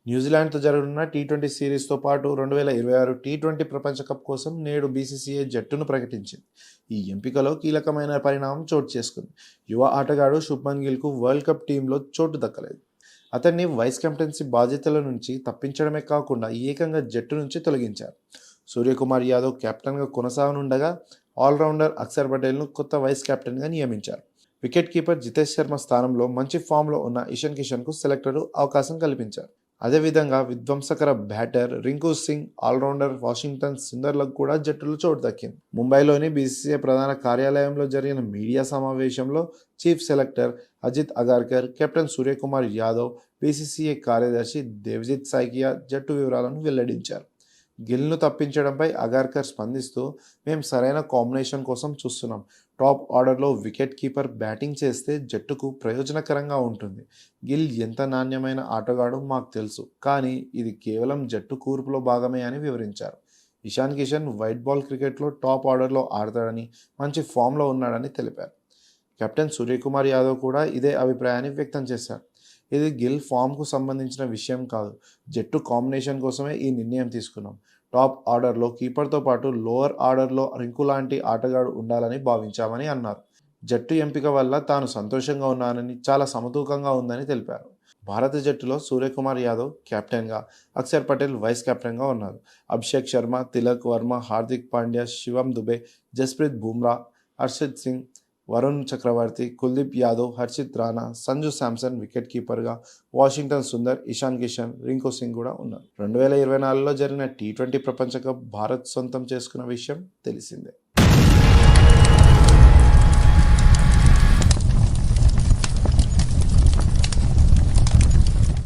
న్యూజిలాండ్తో జరగనున్న టీ20 సిరీస్తో పాటు 2026 టీ20 ప్రపంచ కప్ కోసం నేడు బీసీసీఐ జట్టును ప్రకటించింది. ఈ ఎంపికలో కీలకమైన పరిణామం చోటు చేసుకుంది. యువ ఆటగాడు శుభ్మన్ గిల్కు వరల్డ్ కప్ టీంలో చోటు దక్కలేదు. అతన్ని వైస్ కెప్టెన్సీ బాధ్యతల నుంచి తప్పించడమే కాకుండా ఏకంగా జట్టు నుంచి తొలగించారు. సూర్యకుమార్ యాదవ్ కెప్టెన్గా కొనసాగనుండగా ఆల్రౌండర్ అక్షర్ పటేల్ను కొత్త వైస్ కెప్టెన్గా నియమించారు. వికెట్ కీపర్ జితేష్ శర్మ స్థానంలో మంచి ఫామ్లో ఉన్న ఇషాన్ కిషన్కు సెలెక్టర్లు అవకాశం కల్పించారు. అదేవిధంగా విధ్వంసకర batter Rinku Singh, allrounder Washington సుందర్లకు కూడా జట్టులో చోటు దక్కింది. ముంబైలోని బీసీసీఐ ప్రధాన కార్యాలయంలో జరిగిన మీడియా సమావేశంలో chief selector Ajit Agarkar, captain Suryakumar Yadav, BCCI కార్యదర్శి దేవ్జిత్ సైకియా జట్టు వివరాలను వెల్లడించారు. గిల్ను తప్పించడంపై అగార్కర్ స్పందిస్తూ, "మేం సరైన కాంబినేషన్ కోసం చూస్తున్నాం. టాప్ ఆర్డర్లో వికెట్ కీపర్ బ్యాటింగ్ చేస్తే జట్టుకు ప్రయోజనకరంగా ఉంటుంది. గిల్ ఎంత నాణ్యమైన ఆటగాడో మాకు తెలుసు, కానీ ఇది కేవలం జట్టు కూర్పులో భాగమే" అని వివరించారు. ఇషాన్ కిషన్ వైట్ బాల్ క్రికెట్లో టాప్ ఆర్డర్లో ఆడతాడని, మంచి ఫామ్లో ఉన్నాడని తెలిపారు. కెప్టెన్ సూర్యకుమార్ యాదవ్ కూడా ఇదే అభిప్రాయాన్ని వ్యక్తం చేశారు. "ఇది గిల్ ఫామ్కు సంబంధించిన విషయం కాదు. జట్టు కాంబినేషన్ కోసమే ఈ నిర్ణయం తీసుకున్నాం. టాప్ ఆర్డర్లో కీపర్తో పాటు లోవర్ ఆర్డర్లో రింకు లాంటి ఆటగాడు ఉండాలని భావించామని" అన్నారు. జట్టు ఎంపిక వల్ల తాను సంతోషంగా ఉన్నానని, చాలా సమతూకంగా ఉందని తెలిపారు. భారత జట్టులో సూర్యకుమార్ యాదవ్ కెప్టెన్గా, అక్షర్ పటేల్ వైస్ కెప్టెన్గా ఉన్నారు. అభిషేక్ శర్మ, తిలక్ వర్మ, హార్దిక్ పాండ్యా, శివం దుబే, జస్ప్రీత్ బుమ్రా, హర్షిత్ సింగ్, వరుణ్ చక్రవర్తి, కుల్దీప్ యాదవ్, హర్షిత్ రాణా, సంజు శాంసన్ వికెట్ కీపర్గా, వాషింగ్టన్ సుందర్, ఇషాన్ కిషన్, రింకు సింగ్ కూడా ఉన్నారు. 2024లో జరిగిన టీ20 ప్రపంచ కప్ భారత్ సొంతం చేసుకున్న విషయం తెలిసిందే.